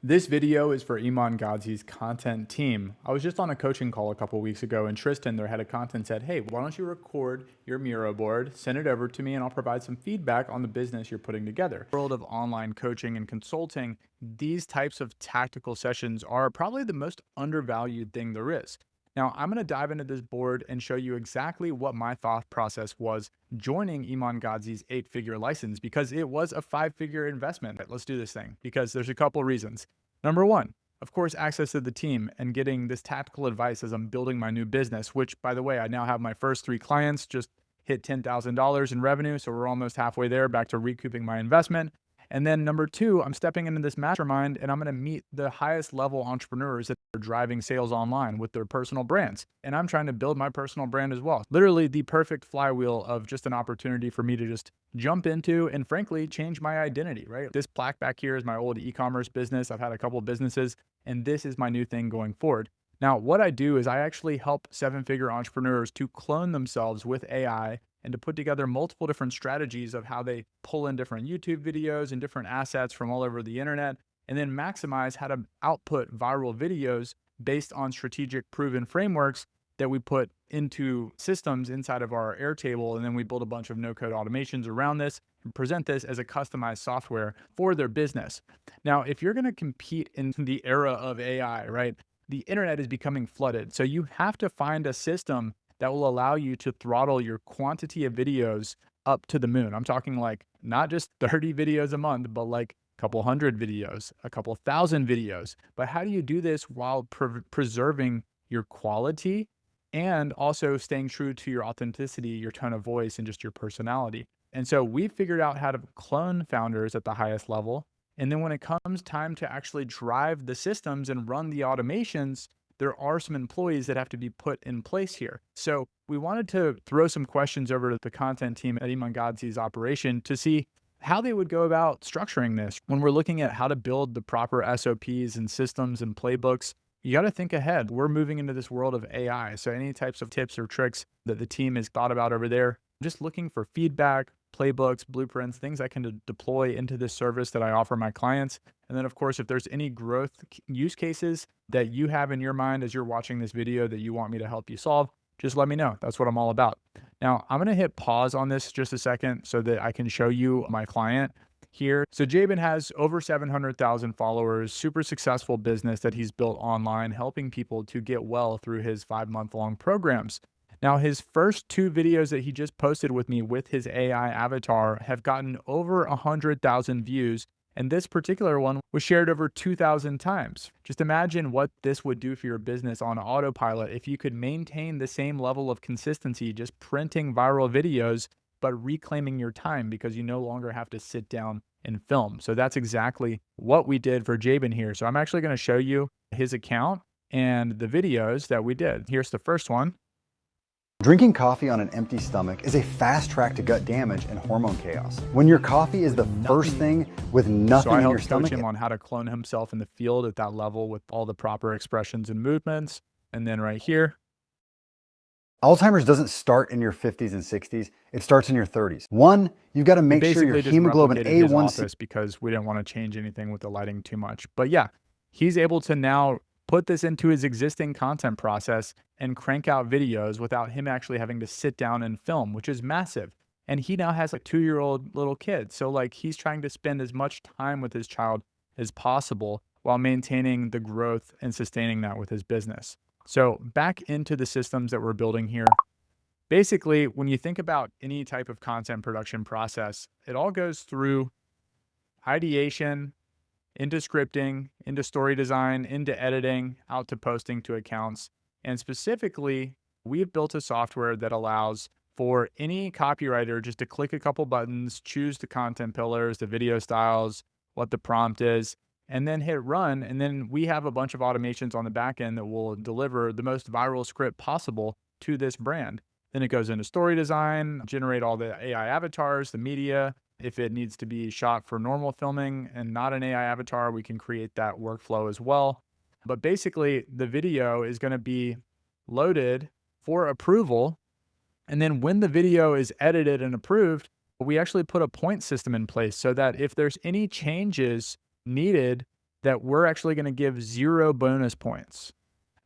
This video is for Iman Gadzhi's content team. I was just on a coaching call a couple weeks ago, and Tristan, their head of content, said, "Hey, why don't you record your Miro board, send it over to me, and I'll provide some feedback on the business you're putting together." In the world of online coaching and consulting, these types of tactical sessions are probably the most undervalued thing there is. Now, I'm going to dive into this board and show you exactly what my thought process was joining Iman Gadzhi's 8-figure license, because it was a 5-figure investment. Let's do this thing because there's a couple reasons. Number one, of course, access to the team and getting this tactical advice as I'm building my new business, which, by the way, I now have my first 3 clients just hit $10,000 in revenue. So we're almost halfway there, back to recouping my investment. And then number two, I'm stepping into this mastermind and I'm going to meet the highest level entrepreneurs that are driving sales online with their personal brands. And I'm trying to build my personal brand as well. Literally the perfect flywheel of just an opportunity for me to just jump into and frankly change my identity, right? This plaque back here is my old e-commerce business. I've had a couple of businesses and this is my new thing going forward. Now, what I do is I actually help 7-figure entrepreneurs to clone themselves with AI and to put together multiple different strategies of how they pull in different YouTube videos and different assets from all over the internet, and then maximize how to output viral videos based on strategic proven frameworks that we put into systems inside of our Airtable. And then we build a bunch of no-code automations around this and present this as a customized software for their business. Now, if you're going to compete in the era of AI, right, the internet is becoming flooded. So you have to find a system that will allow you to throttle your quantity of videos up to the moon. I'm talking like not just 30 videos a month, but like a couple hundred videos, a couple thousand videos. But how do you do this while preserving your quality and also staying true to your authenticity, your tone of voice, and just your personality? And so we figured out how to clone founders at the highest level. And then when it comes time to actually drive the systems and run the automations, there are some employees that have to be put in place here. So we wanted to throw some questions over to the content team at Iman Gadzhi's operation to see how they would go about structuring this. When we're looking at how to build the proper SOPs and systems and playbooks, you got to think ahead. We're moving into this world of AI. So any types of tips or tricks that the team has thought about over there, just looking for feedback, playbooks, blueprints, things I can deploy into this service that I offer my clients. And then, of course, if there's any growth use cases that you have in your mind as you're watching this video that you want me to help you solve, just let me know. That's what I'm all about. Now, I'm going to hit pause on this just a second so that I can show you my client here. So Jabin has over 700,000 followers, super successful business that he's built online, helping people to get well through his 5-month-long programs. Now, his first 2 videos that he just posted with me with his AI avatar have gotten over 100,000 views. And this particular one was shared over 2,000 times. Just imagine what this would do for your business on autopilot if you could maintain the same level of consistency, just printing viral videos, but reclaiming your time because you no longer have to sit down and film. So that's exactly what we did for Jabin here. So I'm actually going to show you his account and the videos that we did. Here's the first one. Drinking coffee on an empty stomach is a fast track to gut damage and hormone chaos. When your coffee is the first thing with nothing in your stomach. So I helped coach him on how to clone himself in the field at that level with all the proper expressions and movements. And then right here. Alzheimer's doesn't start in your 50s and 60s. It starts in your 30s. One, you've got to make sure your hemoglobin A1C. Because we didn't want to change anything with the lighting too much. But yeah, he's able to now put this into his existing content process and crank out videos without him actually having to sit down and film, which is massive. And he now has a 2-year-old little kid. So like he's trying to spend as much time with his child as possible while maintaining the growth and sustaining that with his business. So back into the systems that we're building here. Basically, when you think about any type of content production process, it all goes through ideation, into scripting, into story design, into editing, out to posting to accounts. And specifically, we've built a software that allows for any copywriter just to click a couple buttons, choose the content pillars, the video styles, what the prompt is, and then hit run. And then we have a bunch of automations on the back end that will deliver the most viral script possible to this brand. Then it goes into story design, generate all the AI avatars, the media. If it needs to be shot for normal filming and not an AI avatar, we can create that workflow as well. But basically, the video is going to be loaded for approval. And then when the video is edited and approved, we actually put a point system in place so that if there's any changes needed that we're actually going to give 0 bonus points.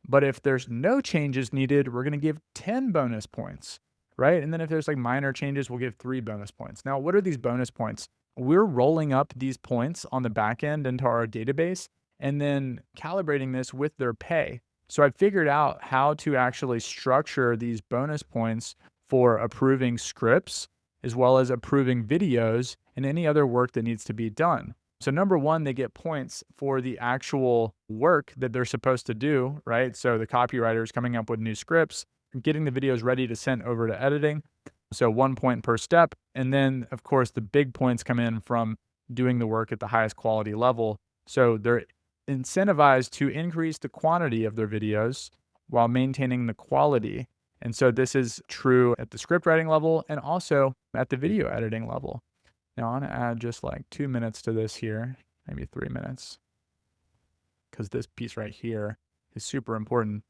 But if there's no changes needed, we're going to give 10 bonus points, right? And then if there's like minor changes, we'll give 3 bonus points. Now, what are these bonus points? We're rolling up these points on the back end into our database and then calibrating this with their pay. So I figured out how to actually structure these bonus points for approving scripts as well as approving videos and any other work that needs to be done. So number one, they get points for the actual work that they're supposed to do, right? So the copywriter is coming up with new scripts, getting the videos ready to send over to editing. So 1 point per step. And then of course the big points come in from doing the work at the highest quality level. So they're incentivized to increase the quantity of their videos while maintaining the quality. And so this is true at the script writing level and also at the video editing level. Now I want to add just like 2 minutes to this here, maybe 3 minutes, because this piece right here is super important.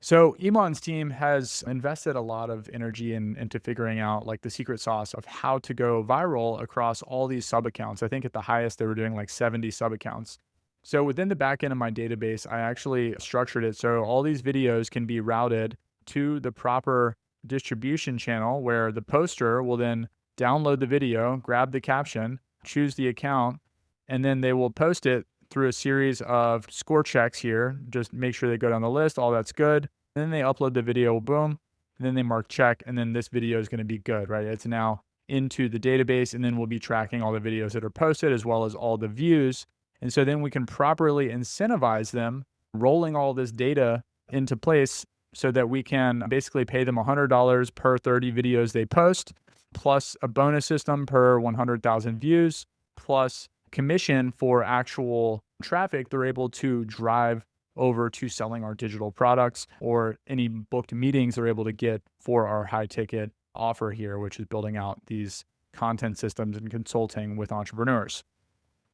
So Iman's team has invested a lot of energy into figuring out like the secret sauce of how to go viral across all these sub accounts. I think at the highest they were doing like 70 sub accounts. So within the back end of my database, I actually structured it so all these videos can be routed to the proper distribution channel where the poster will then download the video, grab the caption, choose the account, and then they will post it through a series of score checks here. Just make sure they go down the list, all that's good. And then they upload the video, boom, and then they mark check, and then this video is going to be good, right? It's now into the database, and then we'll be tracking all the videos that are posted as well as all the views. And so then we can properly incentivize them, rolling all this data into place so that we can basically pay them $100 per 30 videos they post, plus a bonus system per 100,000 views, plus commission for actual traffic they're able to drive over to selling our digital products or any booked meetings they're able to get for our high ticket offer here, which is building out these content systems and consulting with entrepreneurs.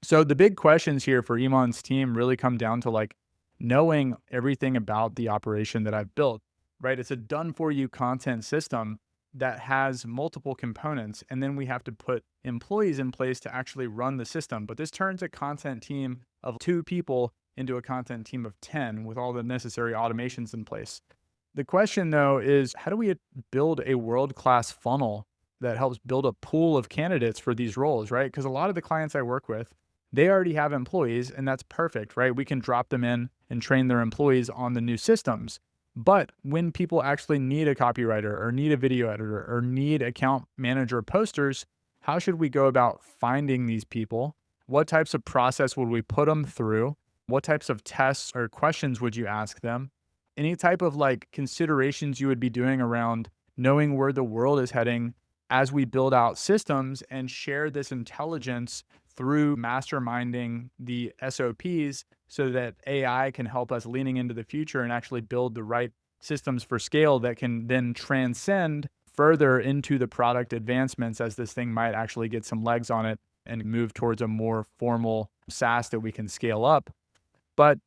So the big questions here for Iman's team really come down to like knowing everything about the operation that I've built, right? It's a done for you content system that has multiple components, and then we have to put employees in place to actually run the system. But this turns a content team of 2 people into a content team of 10 with all the necessary automations in place. The question though is, how do we build a world-class funnel that helps build a pool of candidates for these roles, right? Because a lot of the clients I work with, they already have employees, and that's perfect, right? We can drop them in and train their employees on the new systems. But when people actually need a copywriter or need a video editor or need account manager posters, how should we go about finding these people? What types of process would we put them through? What types of tests or questions would you ask them? Any type of like considerations you would be doing around knowing where the world is heading as we build out systems and share this intelligence through masterminding the SOPs so that AI can help us leaning into the future and actually build the right systems for scale that can then transcend further into the product advancements as this thing might actually get some legs on it and move towards a more formal SaaS that we can scale up. But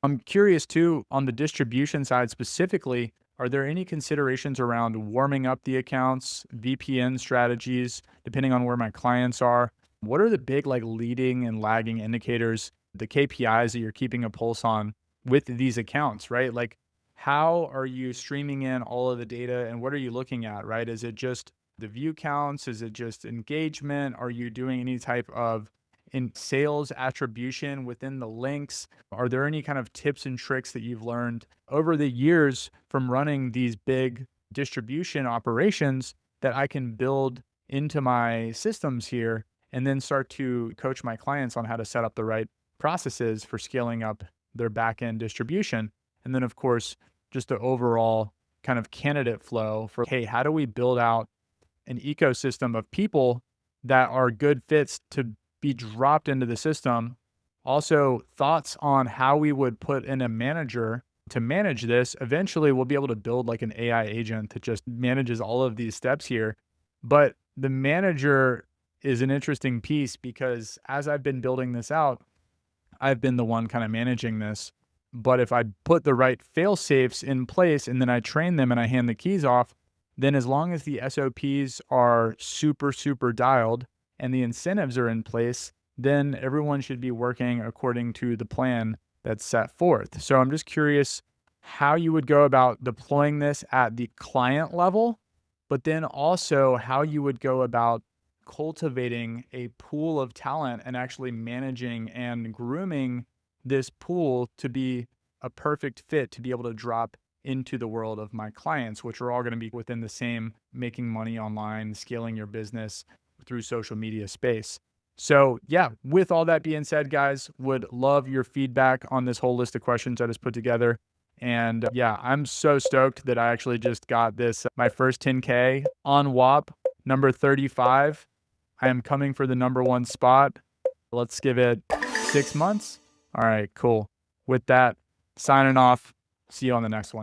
I'm curious too, on the distribution side specifically, are there any considerations around warming up the accounts, VPN strategies, depending on where my clients are? What are the big like leading and lagging indicators, the KPIs that you're keeping a pulse on with these accounts, right? Like how are you streaming in all of the data and what are you looking at, right? Is it just the view counts? Is it just engagement? Are you doing any type of in sales attribution within the links? Are there any kind of tips and tricks that you've learned over the years from running these big distribution operations that I can build into my systems here and then start to coach my clients on how to set up the right processes for scaling up their back-end distribution? And then, of course, just the overall kind of candidate flow for, hey, how do we build out an ecosystem of people that are good fits to be dropped into the system? Also, thoughts on how we would put in a manager to manage this. Eventually, we'll be able to build like an AI agent that just manages all of these steps here. But the manager is an interesting piece because as I've been building this out, I've been the one kind of managing this. But if I put the right fail safes in place and then I train them and I hand the keys off, then as long as the SOPs are super, super dialed and the incentives are in place, then everyone should be working according to the plan that's set forth. So I'm just curious how you would go about deploying this at the client level, but then also how you would go about cultivating a pool of talent and actually managing and grooming this pool to be a perfect fit to be able to drop into the world of my clients, which are all going to be within the same making money online, scaling your business through social media space. So yeah, with all that being said, guys, would love your feedback on this whole list of questions I just put together. And yeah, I'm so stoked that I actually just got this, my first 10K on WAP, number 35. I am coming for the number one spot. Let's give it 6 months. All right, cool. With that, signing off. See you on the next one.